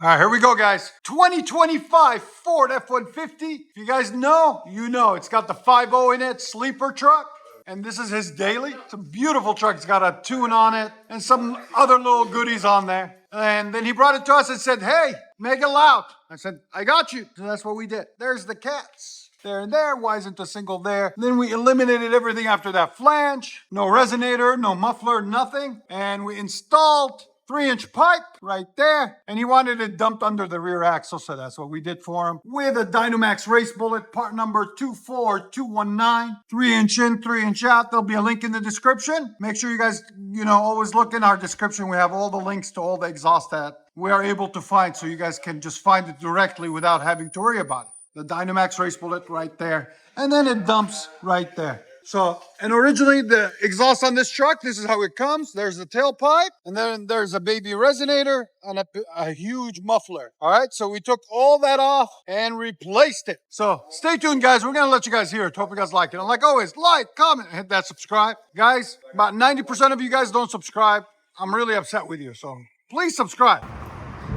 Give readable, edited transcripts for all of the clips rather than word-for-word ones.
All right, here we go, guys. 2025 Ford F-150. If you guys know, you know. It's got the 5.0 in it, sleeper truck. And this is his daily. It's a beautiful truck. It's got a tune on it and some other little goodies on there. And then he brought it to us and said, hey, make it loud. I said, I got you. So that's what we did. There's the cats. There and there. Why isn't the single there? Then we eliminated everything after that flange. No resonator, no muffler, nothing. And we installed 3-inch pipe right there. And he wanted it dumped under the rear axle, so that's what we did for him. With a Dynomax race bullet, part number 24219. 3-inch in, 3-inch out. There'll be a link in the description. Make sure you guys, always look in our description. We have all the links to all the exhaust that we are able to find, so you guys can just find it directly without having to worry about it. The Dynomax race bullet right there. And then it dumps right there. So, and originally the exhaust on this truck, this is how it comes. There's the tailpipe, and then there's a baby resonator and a huge muffler. All right, so we took all that off and replaced it. So stay tuned, guys. We're gonna let you guys hear it. Hope you guys like it. And like always, like, comment, and hit that subscribe. Guys, about 90% of you guys don't subscribe. I'm really upset with you, so please subscribe.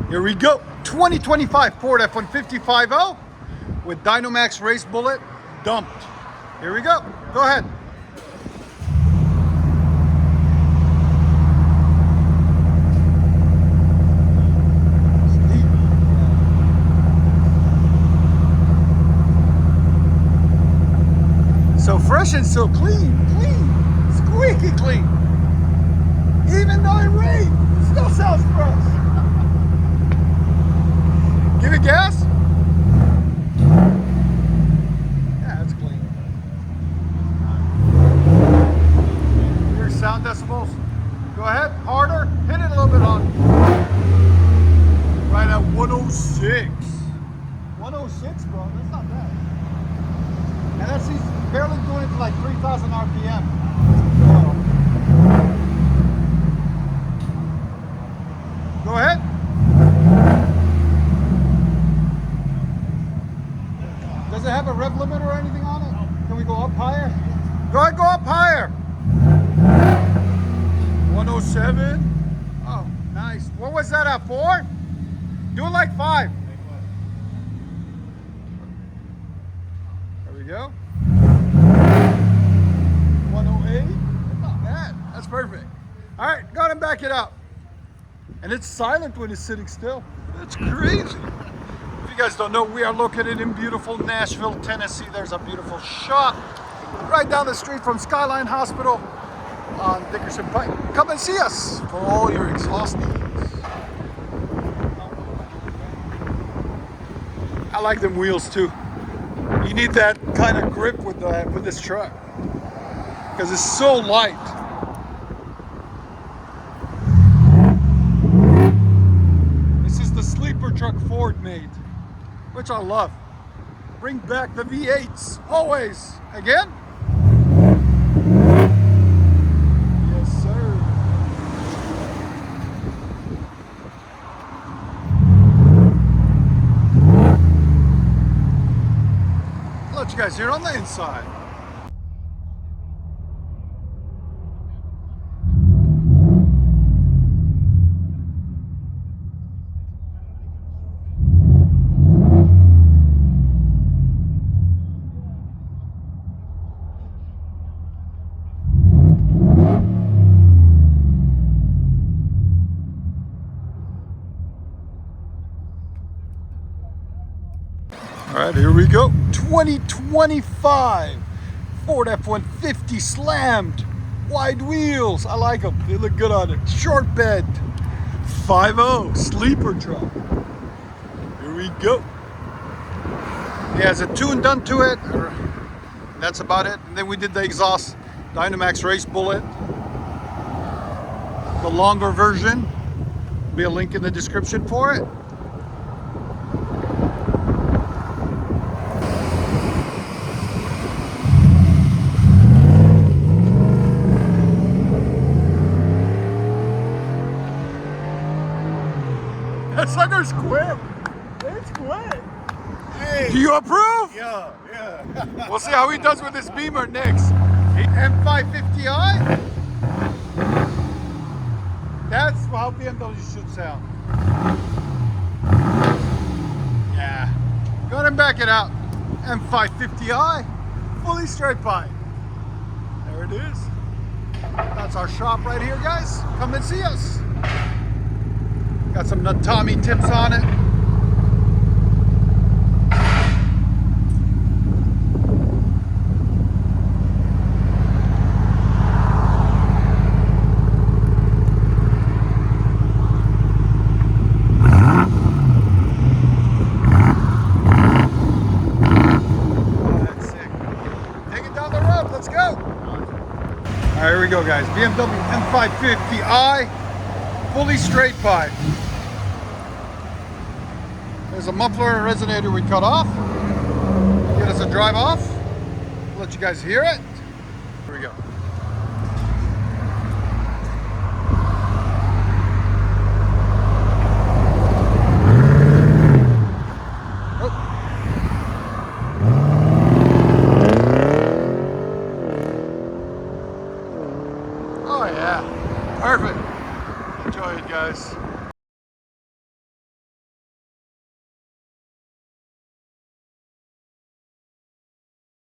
Here we go. 2025 Ford F-150 5.0 with Dynomax race bullet dumped. Here we go. Go ahead. So fresh and so clean, squeaky clean. Even though it rained, it still sounds fresh. Give it gas. Sound decibels. Go ahead, harder. Hit it a little bit on. Right at 106. 106, bro. That's not bad. And that's he's barely doing it to like 3,000 RPM. Go ahead. Does it have a rev limiter or anything on it? Can we go up higher? Go ahead, go up higher. 107. Oh, nice. What was that at, 4? Do it like 5. There we go. 108. That's not bad. That's perfect. All right, go ahead and back it up. And it's silent when it's sitting still. That's crazy. If you guys don't know, we are located in beautiful Nashville, Tennessee. There's a beautiful shop right down the street from Skyline Hospital on Dickerson Pike. Come and see us for all your exhaust needs. I like them wheels too. You need that kind of grip with this truck because it's so light. This is the sleeper truck Ford made, which I love. Bring back the V8s always. Again. Let you guys hear it on the inside. All right, here we go. 2025 Ford F-150 slammed. Wide wheels. I like them. They look good on it. Short bed. 5.0 sleeper truck. Here we go. It has a tune done to it. That's about it. And then we did the exhaust Dynomax race bullet. The longer version. There'll be a link in the description for it. That sucker's quick. It's quick. Hey. Do you approve? Yeah. We'll see how he does with this Beamer next. M550i. That's how BMW should sound. and back it out. M550i, fully straight pipe. There it is. That's our shop right here, guys. Come and see us. Got some Tommy tips on it. Let's go. All right, here we go, guys. BMW M550i, fully straight pipe. There's a muffler and resonator we cut off. Get us a drive off. Let you guys hear it. Here we go. Oh yeah, perfect. Enjoy it, guys.